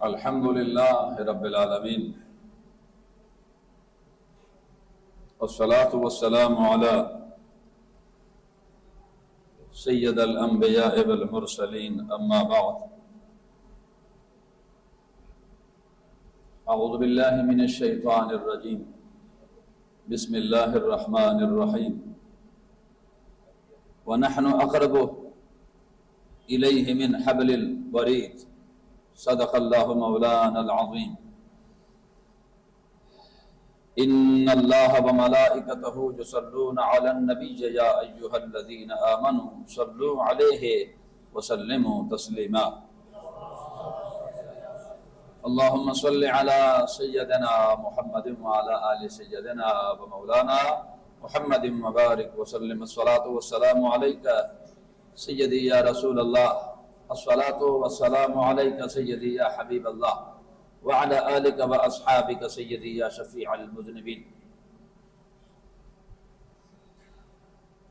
الحمد لله رب العالمين والصلاة والسلام على سيد الأنبياء والمرسلين أما بعد أعوذ بالله من الشيطان الرجيم بسم الله الرحمن الرحيم ونحن أقرب إليه من حبل الوريد صدق الله مولانا العظيم إن الله وملائكته يصلون على النبي يا أيها الذين آمنوا صلوا عليه وسلموا تسليما اللهم صل على سيدنا محمد وعلى آل سيدنا ومولانا محمد وبارك وسلم الصلاة والسلام عليك سيدي يا رسول الله الصلاة والسلام عليك سيدي يا حبيب الله وعلى آلك وأصحابك سيدي يا شفيع المذنبين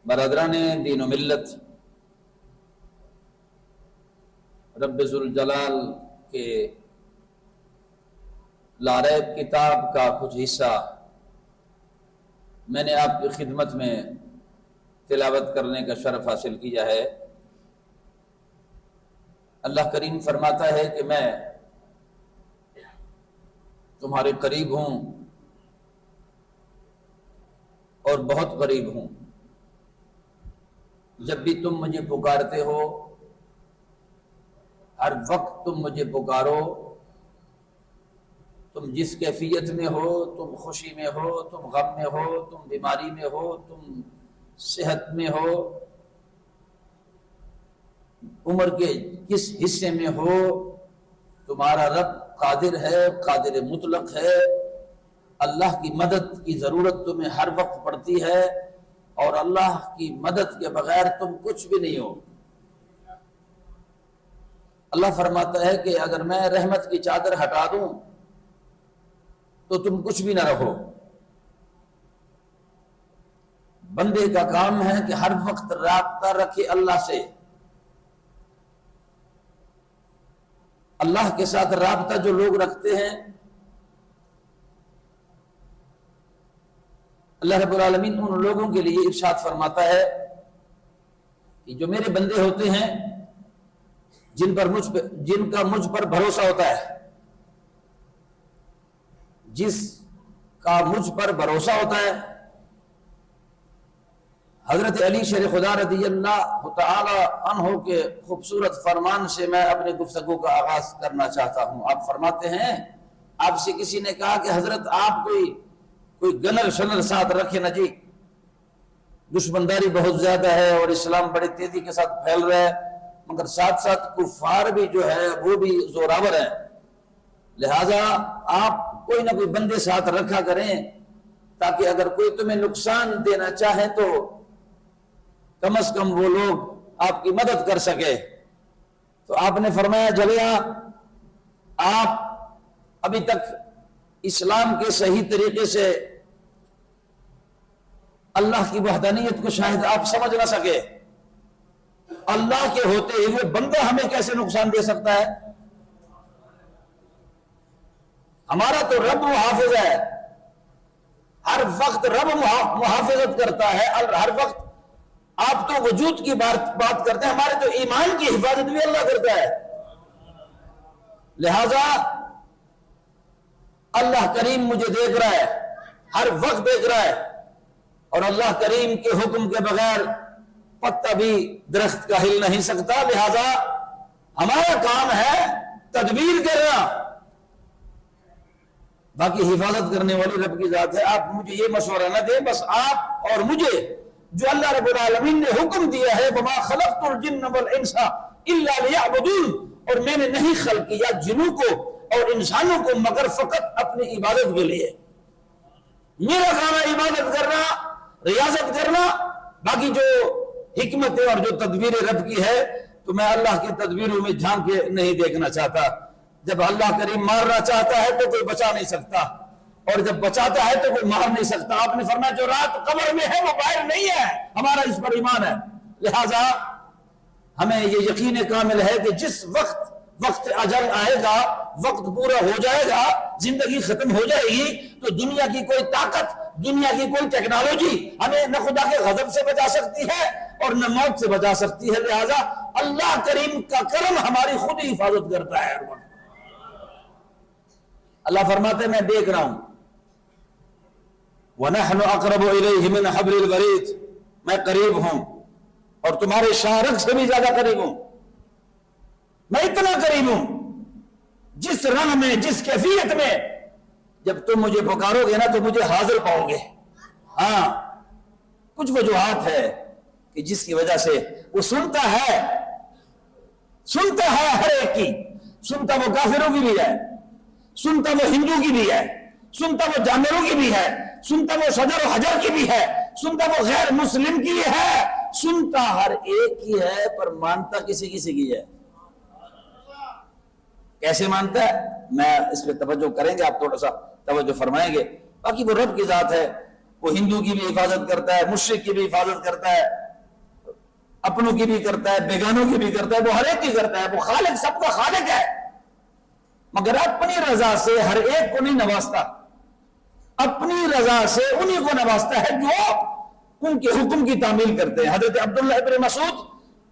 برادران دین و ملت، رب ذوالجلال کے لاریب کتاب کا کچھ حصہ میں نے آپ کی خدمت میں تلاوت کرنے کا شرف حاصل کیا ہے۔ اللہ کریم فرماتا ہے کہ میں تمہارے قریب ہوں اور بہت قریب ہوں، جب بھی تم مجھے پکارتے ہو، ہر وقت تم مجھے پکارو، تم جس کیفیت میں ہو، تم خوشی میں ہو، تم غم میں ہو، تم بیماری میں ہو، تم صحت میں ہو، عمر کے کس حصے میں ہو، تمہارا رب قادر ہے، قادر مطلق ہے۔ اللہ کی مدد کی ضرورت تمہیں ہر وقت پڑتی ہے، اور اللہ کی مدد کے بغیر تم کچھ بھی نہیں ہو۔ اللہ فرماتا ہے کہ اگر میں رحمت کی چادر ہٹا دوں تو تم کچھ بھی نہ رہو۔ بندے کا کام ہے کہ ہر وقت رابطہ رکھے اللہ سے، اللہ کے ساتھ رابطہ جو لوگ رکھتے ہیں، اللہ رب العالمین ان لوگوں کے لیے ارشاد فرماتا ہے کہ جو میرے بندے ہوتے ہیں، جن کا مجھ پر بھروسہ ہوتا ہے، جس کا مجھ پر بھروسہ ہوتا ہے۔ حضرت علی شیر خدا رضی اللہ تعالی عنہ کے خوبصورت فرمان سے میں اپنے گفتگو کا آغاز کرنا چاہتا ہوں۔ آپ فرماتے ہیں، آپ سے کسی نے کہا کہ حضرت آپ کوئی گنر شنر ساتھ رکھے نہ جی، دشمنداری بہت زیادہ ہے اور اسلام بڑی تیزی کے ساتھ پھیل رہا ہے، مگر ساتھ ساتھ کفار بھی جو ہے وہ بھی زوراور ہیں، لہذا آپ کوئی نہ کوئی بندے ساتھ رکھا کریں تاکہ اگر کوئی تمہیں نقصان دینا چاہے تو کم از کم وہ لوگ آپ کی مدد کر سکے۔ تو آپ نے فرمایا، جلیا آپ ابھی تک اسلام کے صحیح طریقے سے اللہ کی وحدانیت کو شاید آپ سمجھ نہ سکے۔ اللہ کے ہوتے ہوئے بندہ ہمیں کیسے نقصان دے سکتا ہے؟ ہمارا تو رب محافظ ہے، ہر وقت رب محافظت کرتا ہے، ہر وقت آپ تو وجود کی بات کرتے ہیں، ہمارے تو ایمان کی حفاظت بھی اللہ کرتا ہے۔ لہذا اللہ کریم مجھے دیکھ رہا ہے، ہر وقت دیکھ رہا ہے، اور اللہ کریم کے حکم کے بغیر پتا بھی درخت کا ہل نہیں سکتا، لہذا ہمارا کام ہے تدبیر کرنا، باقی حفاظت کرنے والی رب کی ذات ہے۔ آپ مجھے یہ مشورہ نہ دیں، بس آپ اور مجھے جو اللہ رب العالمین نے حکم دیا ہے، وَمَا خَلَقْتُ الْجِنَّ وَالْإِنسَ إِلَّا لِيَعْبُدُونَ، اور میں نے نہیں خلق کیا جنوں کو اور انسانوں کو مگر فقط اپنی عبادت کے لیے۔ میرا کام ہے عبادت کرنا، ریاضت کرنا، باقی جو حکمت اور جو تدبیر رب کی ہے تو میں اللہ کی تدبیروں میں جھانک کے نہیں دیکھنا چاہتا۔ جب اللہ کریم مارنا چاہتا ہے تو کوئی بچا نہیں سکتا، اور جب بچاتا ہے تو کوئی مار نہیں سکتا۔ آپ نے فرمایا جو رات قبر میں ہے وہ باہر نہیں ہے، ہمارا اس پر ایمان ہے۔ لہذا ہمیں یہ یقین کامل ہے کہ جس وقت اجل آئے گا وقت پورا ہو جائے گا، زندگی ختم ہو جائے گی، تو دنیا کی کوئی طاقت، دنیا کی کوئی ٹیکنالوجی ہمیں نہ خدا کے غضب سے بچا سکتی ہے اور نہ موت سے بچا سکتی ہے. لہذا اللہ کریم کا کرم ہماری خود ہی حفاظت کرتا ہے. اللہ فرماتے ہیں میں دیکھ رہا ہوں، وَنَحْنُ أَقْرَبُ إِلَيْهِ مِنْ حَبْلِ الْوَرِيدِ، میں قریب ہوں اور تمہارے شارک سے بھی زیادہ قریب ہوں. میں اتنا قریب ہوں، جس رنگ میں، جس کیفیت میں جب تم مجھے پکارو گے نا تو مجھے حاضر پاؤ گے. ہاں کچھ وجوہات ہے کہ جس کی وجہ سے وہ سنتا ہے ہر ایک کی، سنتا وہ کافروں کی بھی ہے، سنتا وہ ہندو کی بھی ہے، سنتا وہ جانوروں کی بھی ہے، سنتا وہ شجر و حجر کی بھی ہے، سنتا وہ غیر مسلم کی ہے، سنتا ہر ایک کی ہے، پر مانتا کسی کی ہے. کیسے مانتا ہے؟ میں اس پہ توجہ کریں گے، آپ تھوڑا سا توجہ فرمائیں گے. باقی وہ رب کی ذات ہے، وہ ہندو کی بھی حفاظت کرتا ہے، مشرک کی بھی حفاظت کرتا ہے، اپنوں کی بھی کرتا ہے، بیگانوں کی بھی کرتا ہے، وہ ہر ایک کی کرتا ہے. وہ خالق، سب کا خالق ہے، مگر اپنی رضا سے ہر ایک کو نہیں نوازتا. اپنی رضا سے انہی کو نوازتا ہے جو ان کے حکم کی تعمیل کرتے ہیں. حضرت عبداللہ ابن مسعود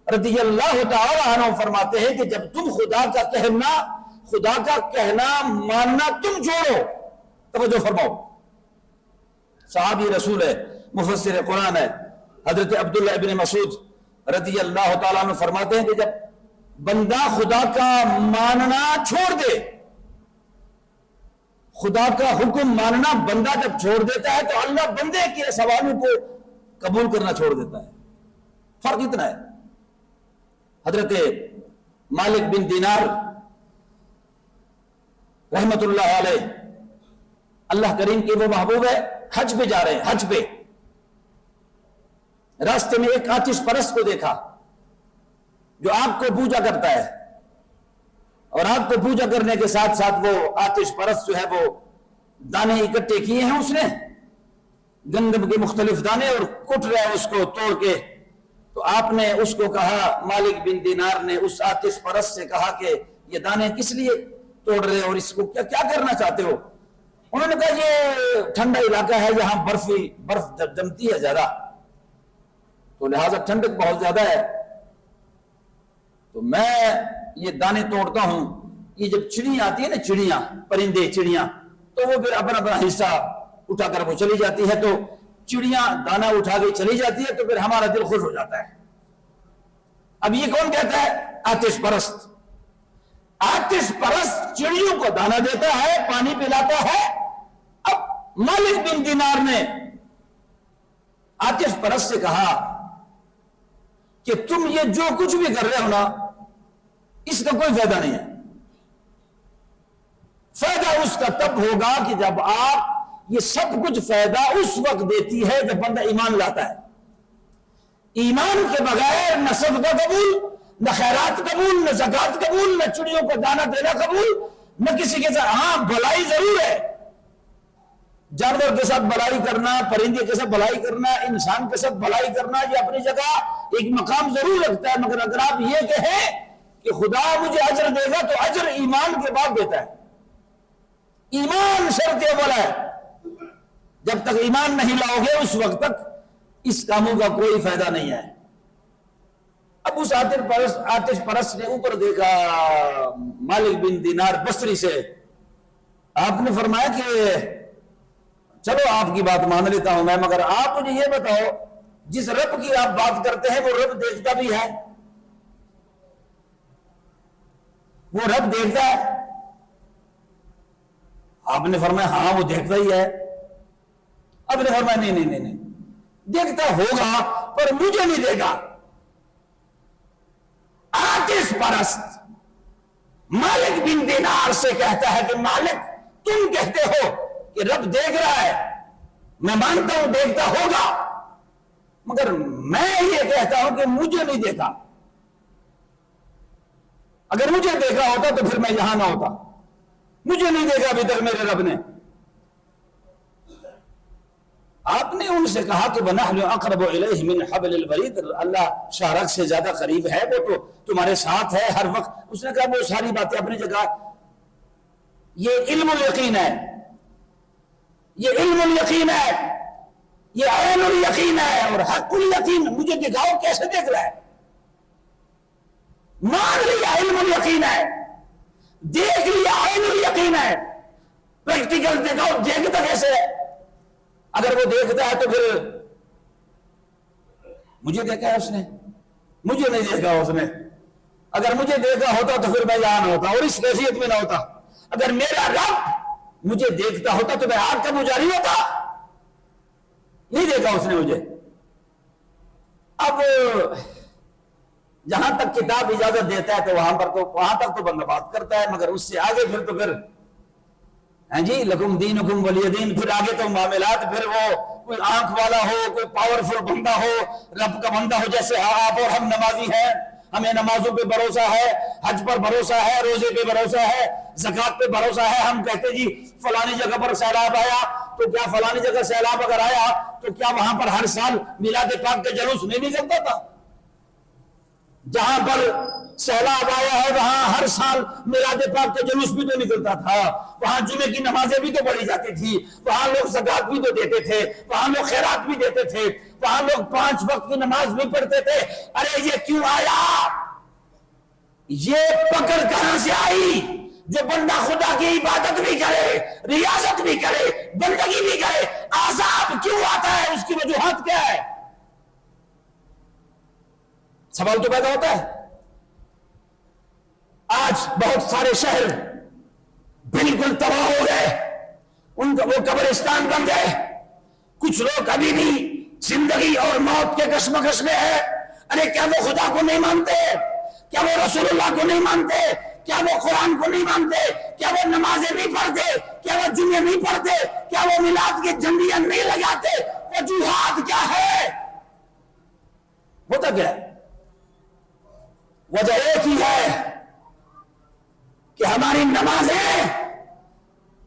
رضی اللہ تعالی عنہ فرماتے ہیں کہ جب تم خدا کا کہنا ماننا تم چھوڑو، توجہ فرماؤ، صحابی رسول ہے، مفسر قرآن ہے، حضرت عبداللہ ابن مسعود رضی اللہ تعالیٰ عنہ فرماتے ہیں کہ جب بندہ خدا کا ماننا چھوڑ دے، خدا کا حکم ماننا بندہ جب چھوڑ دیتا ہے تو اللہ بندے کے سوالوں کو قبول کرنا چھوڑ دیتا ہے. فرق اتنا ہے. حضرت مالک بن دینار رحمت اللہ علیہ، اللہ کریم کے وہ محبوب ہے، حج پہ جا رہے ہیں. حج پہ راستے میں ایک آتش پرست کو دیکھا جو آگ کو پوجا کرتا ہے، اور آگ کو پوجا کرنے کے ساتھ ساتھ وہ آتش پرست جو ہے وہ دانے اکٹھے کیے ہیں اس نے، گندم کے مختلف دانے، اور کٹ رہا ہے اس کو توڑ کے. تو آپ نے اس کو کہا، مالک بن دینار نے اس آتش پرست سے کہا کہ یہ دانے کس لیے توڑ رہے اور اس کو کیا کرنا چاہتے ہو؟ انہوں نے کہا یہ ٹھنڈا علاقہ ہے، یہاں برف جمتی ہے زیادہ، تو لہٰذا ٹھنڈک بہت زیادہ ہے، تو میں یہ دانے توڑتا ہوں. یہ جب چڑیاں آتی ہے نا، چڑیاں، پرندے، چڑیاں، تو وہ پھر اپنا حصہ اٹھا کر وہ چلی جاتی ہے، تو چڑیاں دانا اٹھا کے چلی جاتی ہے، تو پھر ہمارا دل خوش ہو جاتا ہے. اب یہ کون کہتا ہے؟ آتش پرست. آتش پرست چڑیوں کو دانا دیتا ہے، پانی پلاتا ہے. اب مالک بن دینار نے آتش پرست سے کہا کہ تم یہ جو کچھ بھی کر رہے ہو نا، اس کا کوئی فائدہ نہیں ہے. فائدہ اس کا تب ہوگا کہ جب آپ، یہ سب کچھ فائدہ اس وقت دیتی ہے جب بندہ ایمان لاتا ہے. ایمان کے بغیر نہ صدقہ قبول، نہ خیرات قبول، نہ زکات قبول، نہ چڑیوں کو دانا دینا قبول، نہ کسی کے ساتھ. ہاں بھلائی ضرور ہے، جانور کے ساتھ بھلائی کرنا، پرندے کے ساتھ بھلائی کرنا، انسان کے ساتھ بھلائی کرنا، یہ اپنی جگہ ایک مقام ضرور رکھتا ہے. مگر اگر آپ یہ کہیں کہ خدا مجھے اجر دے گا، تو اجر ایمان کے بعد دیتا ہے. ایمان شرط اول ہے. جب تک ایمان نہیں لاؤ گے اس وقت تک اس کاموں کا کوئی فائدہ نہیں ہے. اب اس آتش پرست نے اوپر دیکھا مالک بن دینار بصری سے. آپ نے فرمایا کہ چلو آپ کی بات مان لیتا ہوں میں، مگر آپ مجھے یہ بتاؤ، جس رب کی آپ بات کرتے ہیں وہ رب دیکھتا بھی ہے؟ وہ رب دیکھتا ہے؟ آپ نے فرمایا ہاں وہ دیکھتا ہی ہے. اب نے فرمایا نہیں، دیکھتا ہوگا پر مجھے نہیں دے گا. آتش پرست مالک بن دینار سے کہتا ہے کہ مالک تم کہتے ہو کہ رب دیکھ رہا ہے، میں مانتا ہوں دیکھتا ہوگا، مگر میں یہ کہتا ہوں کہ مجھے نہیں دیکھا. اگر مجھے دیکھا ہوتا تو پھر میں یہاں نہ ہوتا. مجھے نہیں دیکھا ابھی تک میرے رب نے. آپ نے ان سے کہا کہ وَنَحْنُ أَقْرَبُ إِلَيْهِ مِنْ حَبْلِ الْوَرِيدِ، اللہ شارک سے زیادہ قریب ہے، وہ تو تمہارے ساتھ ہے ہر وقت. اس نے کہا وہ ساری باتیں اپنی جگہ، یہ علم الیقین ہے، یہ علم الیقین ہے، یہ عین الیقین ہے اور حق الیقین۔ مجھے دکھاؤ کیسے دیکھ رہا ہے؟ مان لیا علم الیقین ہے، دیکھ لیا عین الیقین ہے، پریکٹیکل دکھاؤ دیکھتا کیسے ہے؟ اگر وہ دیکھتا ہے تو پھر مجھے دیکھا ہے اس نے؟ مجھے نہیں دیکھا اس نے۔ اگر مجھے دیکھا ہوتا تو پھر میں یہاں نہ ہوتا اور اس کیفیت میں نہ ہوتا۔ اگر میرا رب مجھے دیکھتا ہوتا تو میں آگ کا پجاری ہوتا۔ نہیں دیکھا اس نے مجھے۔ اب جہاں تک کتاب اجازت دیتا ہے تو وہاں تک تو بندہ بات کرتا ہے، مگر اس سے آگے پھر تو پھر ہاں جی لکم دینکم ولی دین، پھر آگے تو معاملات، پھر وہ کوئی آنکھ والا ہو، کوئی پاورفل بندہ ہو، رب کا بندہ ہو، جیسے آپ اور ہم نمازی ہیں، ہمیں نمازوں پہ بھروسہ ہے، حج پر بھروسہ ہے، روزے پہ بھروسہ ہے، زکوٰۃ پہ بھروسہ ہے۔ ہم کہتے جی فلانی جگہ پر سیلاب آیا تو کیا فلانی جگہ سیلاب اگر آیا تو کیا وہاں پر ہر سال میلاد پاک کا جلوس نہیں نکلتا تھا؟ جہاں پر سیلاب آیا ہے وہاں ہر سال میلاد پاک کا جلوس بھی تو نکلتا تھا، وہاں جمعے کی نمازیں بھی تو پڑھی جاتی تھی، وہاں لوگ زکوٰۃ بھی تو دیتے تھے، وہاں لوگ خیرات بھی دیتے تھے، وہاں لوگ 5 وقت کی نماز بھی پڑھتے تھے۔ ارے یہ کیوں آیا؟ یہ پکڑ کہاں سے آئی؟ جو بندہ خدا کی عبادت بھی کرے، ریاضت بھی کرے، بندگی بھی کرے، عذاب کیوں آتا ہے؟ اس کی وجوہات کیا ہے؟ سوال تو پیدا ہوتا ہے۔ آج بہت سارے شہر بالکل تباہ ہو گئے، ان کا وہ قبرستان بن گئے۔ کچھ لوگ ابھی بھی زندگی اور موت کے کشمکش میں ہے۔ ارے کیا وہ خدا کو نہیں مانتے؟ کیا وہ رسول اللہ کو نہیں مانتے؟ کیا وہ قرآن کو نہیں مانتے؟ کیا وہ نمازیں نہیں پڑھتے؟ کیا وہ جمعے نہیں پڑھتے؟ کیا وہ میلاد کے جھنڈیاں نہیں لگاتے؟ وجوہات کیا ہے؟ ہوتا کیا ہے؟ وجہ ایک ہی ہے کہ ہماری نمازیں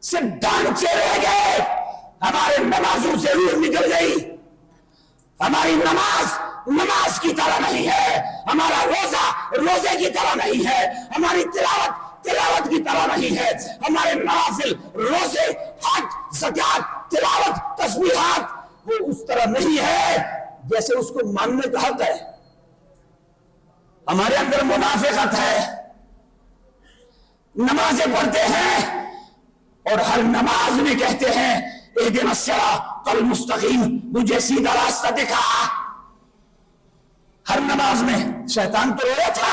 صرف ڈھانچے رہ گئے، ہمارے نمازوں سے روح نکل گئی۔ ہماری نماز کی طرح نہیں ہے، ہمارا روزہ روزے کی طرح نہیں ہے، ہماری تلاوت کی طرح نہیں ہے، ہمارے نوافل روزے حج زکوٰۃ تلاوت تسبیحات وہ اس طرح نہیں ہے جیسے اس کو ماننے کا حق ہے۔ ہمارے اندر منافقت ہے، نمازیں پڑھتے ہیں اور ہر نماز میں کہتے ہیں اہدنا الصراط المستقیم، مجھے سیدھا راستہ دکھا۔ ہر نماز میں شیطان تو رویا تھا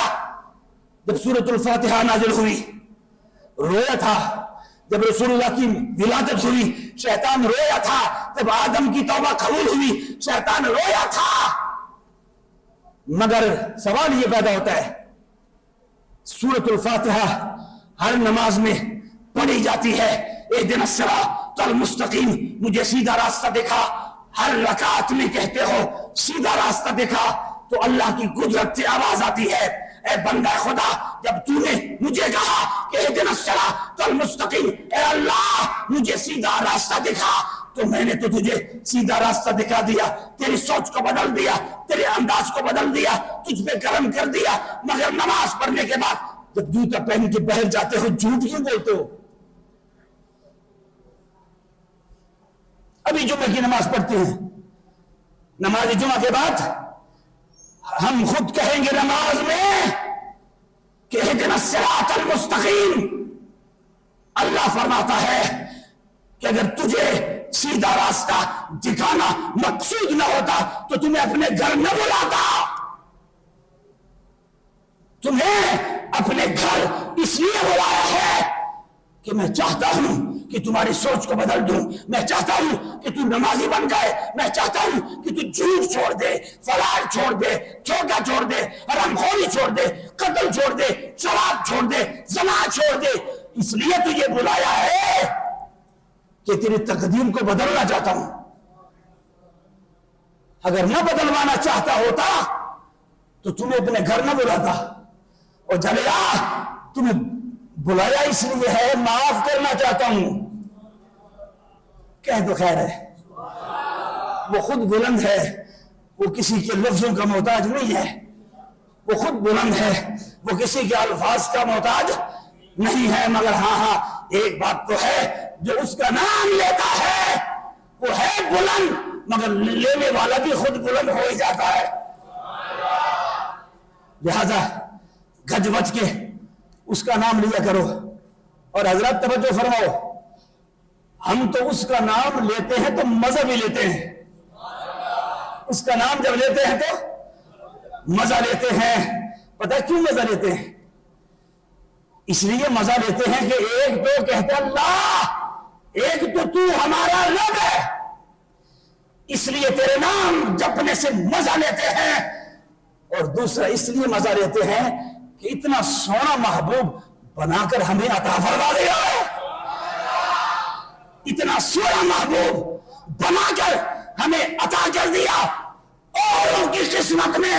جب سورۃ الفاتحہ نازل ہوئی، رویا تھا جب رسول اللہ کی ولادت ہوئی، شیطان رویا تھا جب آدم کی توبہ قبول ہوئی، شیطان رویا تھا۔ مگر سوال یہ پیدا ہوتا ہے، سورۃ الفاتحہ ہر نماز میں پڑھی جاتی ہے، اہدنا الصراط المستقیم، مجھے سیدھا راستہ دکھا، ہر رکعت میں کہتے ہو سیدھا راستہ دکھا، تو اللہ کی قدرت سے آواز آتی ہے، اے بندہ خدا جب تو نے مجھے کہا کہ اہدنا الصراط المستقیم، اے اللہ مجھے سیدھا راستہ دکھا، تو میں نے تو تجھے سیدھا راستہ دکھا دیا، تیری سوچ کو بدل دیا، تیرے انداز کو بدل دیا، تجھ پہ کرم کر دیا۔ مگر نماز پڑھنے کے بعد جب جوتا پہن کے باہر جاتے ہو جھوٹ کیوں بولتے ہو؟ ابھی جمعہ کی نماز پڑھتے ہیں، نماز جمعہ کے بعد ہم خود کہیں گے نماز میں کہ اہدنا الصراط المستقیم۔ اللہ فرماتا ہے کہ اگر تجھے سیدھا راستہ دکھانا مقصود نہ ہوتا تو تمہیں اپنے گھر نہ بلاتا، تمہیں اپنے گھر اس لیے بلایا ہے کہ میں چاہتا ہوں کہ تمہاری سوچ کو بدل دوں، میں چاہتا ہوں کہ تو نمازی بن جائے، میں چاہتا ہوں کہ تو جھوٹ چھوڑ دے، فراڈ چھوڑ دے، دھوکہ چھوڑ دے، حرام خوری چھوڑ دے، قتل چھوڑ دے، شراب چھوڑ دے، زنا چھوڑ دے۔ اس لیے تجھے بلایا ہے کہ تیری تقدیر کو بدلنا چاہتا ہوں۔ اگر نہ بدلوانا چاہتا ہوتا تو تمہیں اپنے گھر نہ بلاتا، اور جلیا تمہیں بلایا اس لیے ہے معاف کرنا چاہتا ہوں۔ کہہ تو خیر ہے، وہ خود بلند ہے، وہ کسی کے لفظوں کا محتاج نہیں ہے، وہ خود بلند ہے، وہ کسی کے الفاظ کا محتاج نہیں ہے، مگر ہاں ایک بات تو ہے جو اس کا نام لیتا ہے وہ ہے بلند، مگر لینے والا بھی خود بلند ہو ہی جاتا ہے. لہذا گج بچ کے اس کا نام لیا کرو. اور حضرات توجہ فرماؤ، ہم تو اس کا نام لیتے ہیں تو مزہ بھی لیتے ہیں. اس کا نام جب لیتے ہیں تو مزہ لیتے ہیں. پتہ کیوں مزہ لیتے ہیں؟ اس لیے مزہ لیتے ہیں کہ ایک تو کہتا اللہ، ایک تو ہمارا رب ہے، اس لیے تیرے نام جپنے سے مزہ لیتے ہیں. اور دوسرا اس لیے مزہ لیتے ہیں کہ اتنا سونا محبوب بنا کر ہمیں عطا فرما دیا ہے. اتنا سونا محبوب بنا کر ہمیں عطا کر دیا. اور ان کی قسمت میں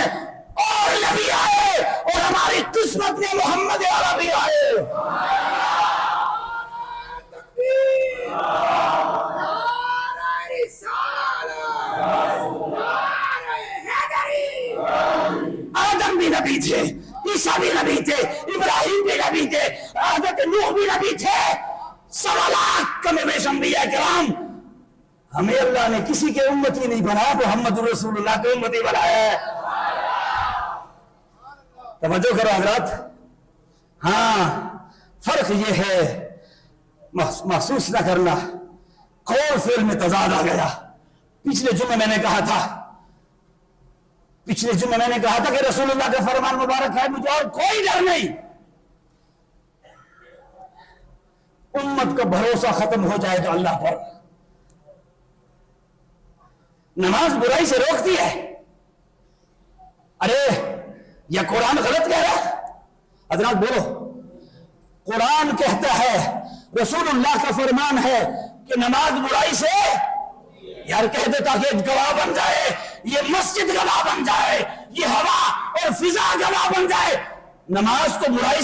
اور نبی آئے اور ہماری قسمت میں محمد عربی آئے. آدم بھی نبی تھے، عیسیٰ بھی نبی تھے، ابراہیم بھی نبی تھے، حضرت نوح بھی نبی تھے. 1.25 لاکھ کم بیش انبیاء کرام. ہمیں اللہ نے کسی کے امتی نہیں بنایا، محمد رسول اللہ کے امتی بنایا ہے. توجہ کرو حضرات. ہاں فرق یہ ہے، محسوس نہ کرنا. قول فعل میں تضاد آ گیا. پچھلے جمعے میں نے کہا تھا کہ رسول اللہ کا فرمان مبارک ہے، مجھے اور کوئی ڈر نہیں. امت کا بھروسہ ختم ہو جائے تو اللہ پر. نماز برائی سے روکتی ہے. ارے یا قرآن غلط کہہ رہا ہے؟ حضرات بولو. قرآن کہتا ہے، رسول اللہ کا فرمان ہے کہ نماز برائی سے، یار کہہ دے تاکہ گواہ بن جائے، یہ مسجد گواہ بن جائے، یہ ہوا اور فضا گواہ بن جائے. نماز تو برائی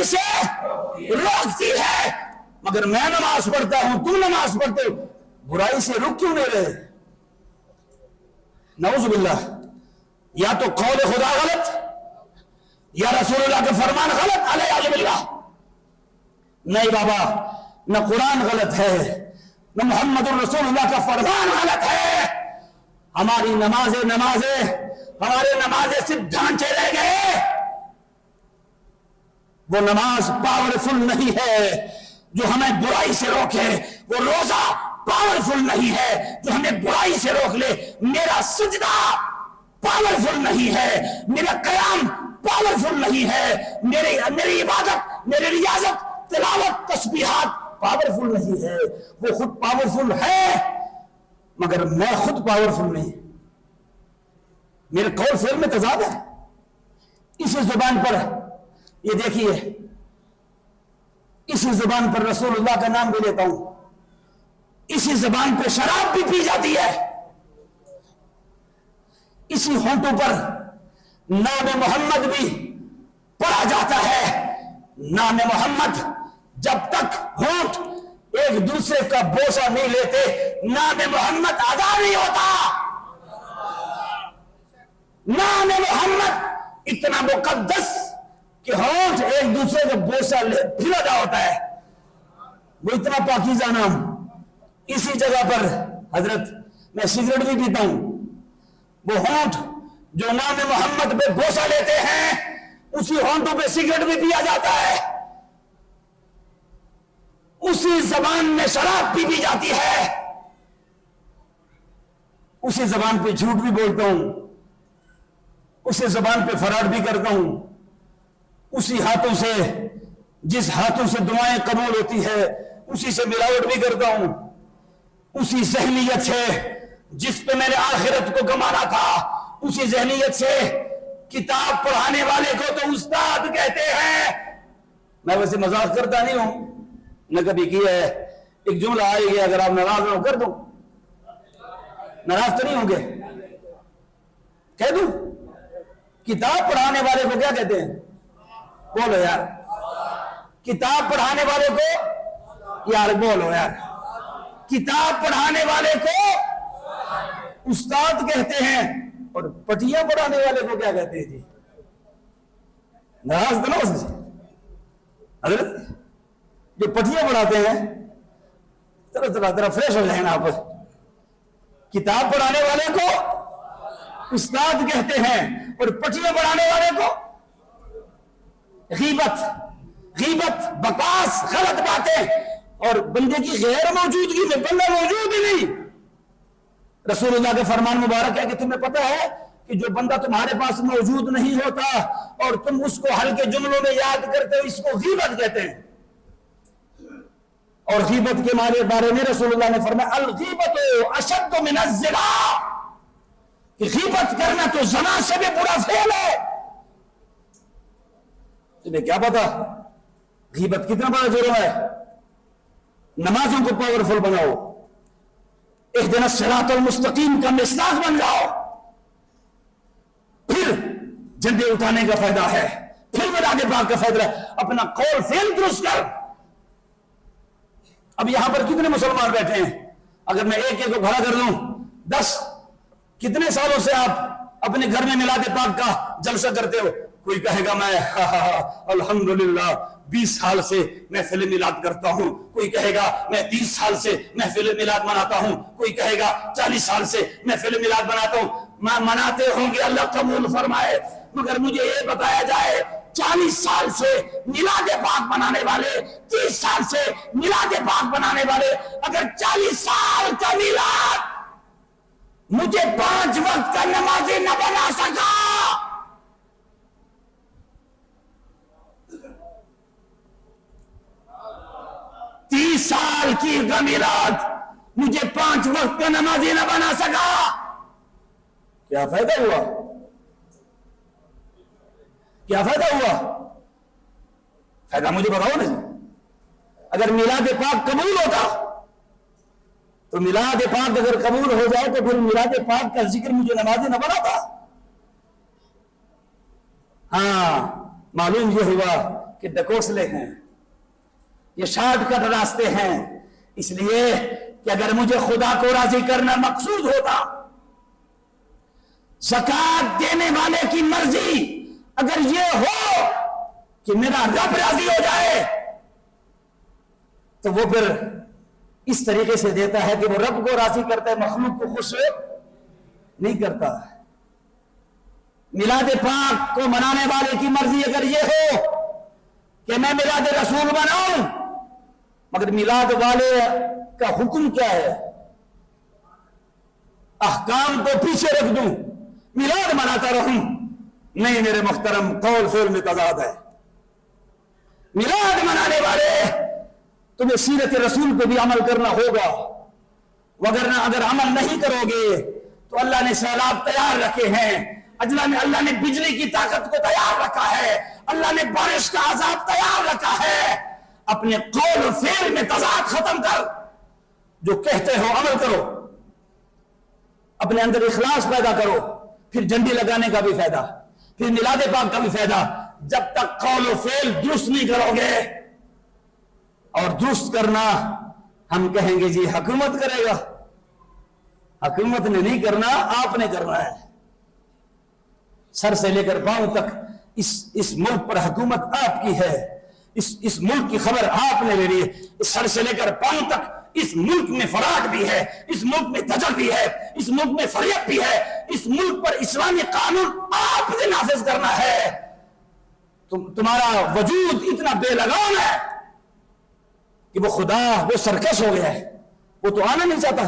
سے روکتی ہے. مگر میں نماز پڑھتا ہوں، تم نماز پڑھتے ہو، برائی سے رک کیوں نہیں رہے؟ نعوذ باللہ. یا تو قول خدا غلط یا رسول اللہ کا فرمان غلط. علیہ باللہ. نہیں بابا، نہ قرآن غلط ہے نہ محمد الرسول اللہ کا فرمان غلط ہے. ہماری نمازیں ہمارے نمازیں صرف ڈھانچے رہ گئے. وہ نماز پاورفل نہیں ہے جو ہمیں برائی سے روکے. وہ روزہ پاورفل نہیں ہے جو ہمیں برائی سے روک لے. میرا سجدہ پاورفل نہیں ہے، میرا قیام پاورفل نہیں ہے، میری عبادت، میری ریاضت، تلاوت، تسبیحات پاورفل نہیں ہے. وہ خود پاورفل ہے مگر میں خود پاورفل نہیں. میرے قول فعل میں تضاد ہے. اسی زبان پر یہ دیکھیے، اسی زبان پر رسول اللہ کا نام بھی لیتا ہوں، اسی زبان پہ شراب بھی پی جاتی ہے. اسی ہونٹوں پر نام محمد بھی پڑھا جاتا ہے. نام محمد جب تک ہونٹ ایک دوسرے کا بوسہ نہیں لیتے، نام محمد ادا نہیں ہوتا. نام محمد اتنا مقدس کہ ہونٹ ایک دوسرے کا بوسہ لے پھر ادا ہوتا ہے. وہ اتنا پاکیزہ نام. اسی جگہ پر حضرت میں سگریٹ بھی پیتا ہوں. وہ ہونٹ جو نام محمد پہ بوسہ لیتے ہیں، اسی ہونٹوں پہ سگریٹ بھی پیا جاتا ہے. اسی زبان میں شراب بھی پی جاتی ہے. اسی زبان پہ جھوٹ بھی بولتا ہوں، اسی زبان پہ فراڈ بھی کرتا ہوں. اسی ہاتھوں سے، جس ہاتھوں سے دعائیں قبول ہوتی ہے، اسی سے ملاوٹ بھی کرتا ہوں. اسی ذہنیت سے جس پہ میں نے آخرت کو گمانا تھا، اسی ذہنیت سے کتاب پڑھانے والے کو تو استاد کہتے ہیں. میں ویسے مذاق کرتا نہیں ہوں، نہ کبھی کیا ہے. ایک جملہ آئے گا، اگر آپ ناراض ہو کر دوں. ناراض تو نہیں ہوں گے؟ کہہ دوں. کتاب پڑھانے والے کو کیا کہتے ہیں؟ بولو یار. کتاب پڑھانے والے کو یار بولو یار. کتاب پڑھانے والے کو استاد کہتے ہیں، اور پٹیاں پڑھانے والے کو کیا کہتے ہیں؟ جی ناراض تو نہ ہو. حضرت جو پٹھیاں پڑھاتے ہیں ذرا فریش ہو جائیں نا آپ. کتاب پڑھانے والے کو استاد کہتے ہیں اور پٹھیاں پڑھانے والے کو غیبت بکواس غلط باتیں اور بندے کی غیر موجودگی میں بندہ موجود ہی نہیں. رسول اللہ کے فرمان مبارک ہے کہ تمہیں پتہ ہے کہ جو بندہ تمہارے پاس موجود نہیں ہوتا اور تم اس کو ہلکے جملوں میں یاد کرتے ہو اس کو غیبت کہتے ہیں. اور غیبت کے بارے میں رسول اللہ نے فرمایا الغیبت اشد من الزنا، کہ غیبت کرنا تو زنا سے بھی برا فعل ہے. تمہیں کیا پتا غیبت کتنا بڑا جرم ہے؟ نمازوں کو پاورفل بناؤ، اہدنا الصراط المستقیم کا مصداق بن جاؤ، پھر جھنڈے اٹھانے کا فائدہ ہے، پھر میلاد پاک کا فائدہ ہے. اپنا قول فعل درست کر. اب یہاں پر کتنے مسلمان بیٹھے ہیں؟ اگر میں ایک کو کھڑا کر دوں 10، کتنے سالوں سے آپ اپنے گھر میں میلاد پاک کا جلسہ کرتے ہو؟ کوئی کہے گا میں الحمدللہ 20 سال سے محفل میلاد کرتا ہوں، کوئی کہے گا میں 30 سال سے محفل میلاد مناتا ہوں، کوئی کہے گا 40 سال سے محفل میلاد مناتا ہوں. مناتے ہوں گے، اللہ قبول فرمائے، مگر مجھے یہ بتایا جائے 40 سال سے میلاد پاک بنانے والے، 30 سال سے میلاد پاک بنانے والے، اگر 40 سال کا میلاد مجھے 5 وقت کا نمازی نہ بنا سکا، 30 سال کی میلاد مجھے 5 وقت کا نمازی نہ بنا سکا، کیا فائدہ ہوا؟ کیا فائدہ ہوا؟ فائدہ مجھے بتاؤ نا. اگر میلاد پاک قبول ہوتا تو میلاد پاک اگر قبول ہو جائے تو پھر میلاد پاک کا ذکر مجھے نمازی نہ بناتا. ہاں معلوم یہ ہوا کہ ڈکوسلے ہیں، یہ شارٹ کٹ راستے ہیں، اس لیے کہ اگر مجھے خدا کو راضی کرنا مقصود ہوتا، زکات دینے والے کی مرضی اگر یہ ہو کہ میرا رب راضی ہو جائے تو وہ پھر اس طریقے سے دیتا ہے کہ وہ رب کو راضی کرتا ہے، مخلوق کو خوش نہیں کرتا. میلاد پاک کو منانے والے کی مرضی اگر یہ ہو کہ میں میلاد رسول بناؤں، مگر میلاد والے کا حکم کیا ہے؟ احکام کو پیچھے رکھ دوں، میلاد مناتا رہوں. نہیں میرے محترم، قول فعل میں تضاد ہے. میلاد منانے والے تمہیں سیرت رسول پہ بھی عمل کرنا ہوگا، وگرنہ اگر عمل نہیں کرو گے تو اللہ نے سیلاب تیار رکھے ہیں، اللہ نے بجلی کی طاقت کو تیار رکھا ہے، اللہ نے بارش کا عذاب تیار رکھا ہے. اپنے قول و فعل میں تضاد ختم کر، جو کہتے ہو عمل کرو، اپنے اندر اخلاص پیدا کرو، پھر جھنڈی لگانے کا بھی فائدہ، پھر میلاد پاک کا بھی فائدہ. جب تک قول و فعل درست نہیں کرو گے، اور درست کرنا ہم کہیں گے جی حکومت کرے گا، حکومت نے نہیں کرنا، آپ نے کرنا ہے. سر سے لے کر پاؤں تک اس ملک پر حکومت آپ کی ہے، اس ملک کی خبر آپ نے لے لی ہے. سر سے لے کر پاؤں تک اس ملک میں فراڈ بھی ہے، اس ملک میں دجل بھی ہے، اس ملک میں فریب بھی ہے، اس ملک پر اسلامی قانون آپ نے نافذ کرنا ہے. تمہارا وجود اتنا بے لگام ہے کہ وہ سرکش ہو گیا ہے، وہ تو آنا نہیں چاہتا،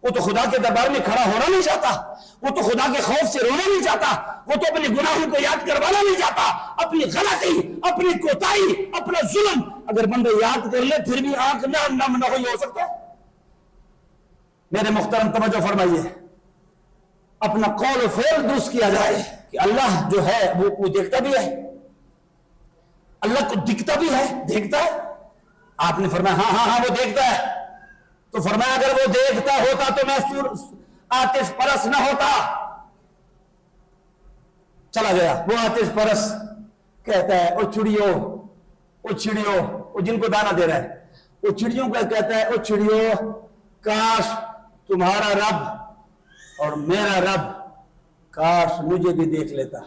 وہ تو خدا کے دربار میں کھڑا ہونا نہیں چاہتا، وہ تو خدا کے خوف سے رونا نہیں چاہتا، وہ تو اپنے گناہوں کو یاد کروانا نہیں چاہتا. اپنی غلطی، اپنی کوتاہی، اپنا ظلم اگر بندہ یاد کر لے پھر بھی آنکھ نم نہ ہو سکتا. میرے محترم توجہ فرمائیے، اپنا قول و فعل درست کیا جائے کہ اللہ جو ہے وہ دیکھتا بھی ہے، اللہ کو دکھتا بھی ہے، دیکھتا ہے. آپ نے فرمایا ہاں وہ دیکھتا ہے. تو فرمایا اگر وہ دیکھتا ہوتا تو میں آتش پرست نہ ہوتا. چلا گیا وہ آتش پرست، کہتا ہے او چڑیوں، وہ جن کو دانا دے رہا ہے، وہ چڑیوں کا کہتا ہے او چڑیوں، کاش تمہارا رب اور میرا رب کاش مجھے بھی دیکھ لیتا.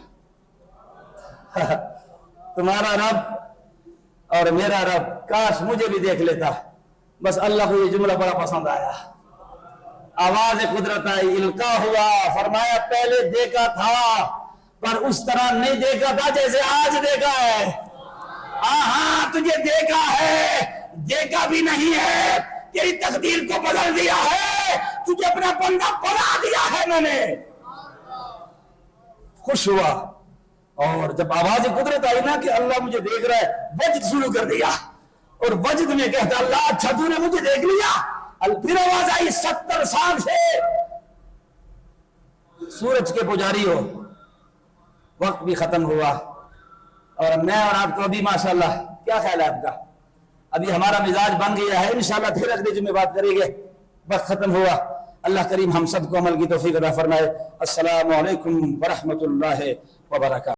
تمہارا رب اور میرا رب کاش مجھے بھی دیکھ لیتا. بس اللہ کو یہ جملہ بڑا پسند آیا. آواز قدرت آئی, القا ہوا, فرمایا پہلے دیکھا تھا پر اس طرح نہیں دیکھا تھا جیسے آج دیکھا ہے. ہاں تجھے دیکھا ہے, دیکھا بھی نہیں ہے, تیری تقدیر کو بدل دیا ہے, تجھے اپنا بندہ بنا دیا ہے میں نے. خوش ہوا. اور جب آواز قدرت آئی نا کہ اللہ مجھے دیکھ رہا ہے, وجد شروع کر دیا, اور وجد میں کہتا اللہ اچھا تو نے مجھے دیکھ لیا. پھر آواز آئی 70 سال سے سورج کے پجاری ہو, وقت بھی ختم ہوا. اور میں اور آپ کو ابھی ماشاءاللہ, کیا خیال ہے آپ کا, ابھی ہمارا مزاج بن گیا ہے, انشاءاللہ پھر اگلے جمعے بات کریں گے. وقت ختم ہوا. اللہ کریم ہم سب کو عمل کی توفیق عطا فرمائے. السلام علیکم ورحمۃ اللہ وبرکاتہ.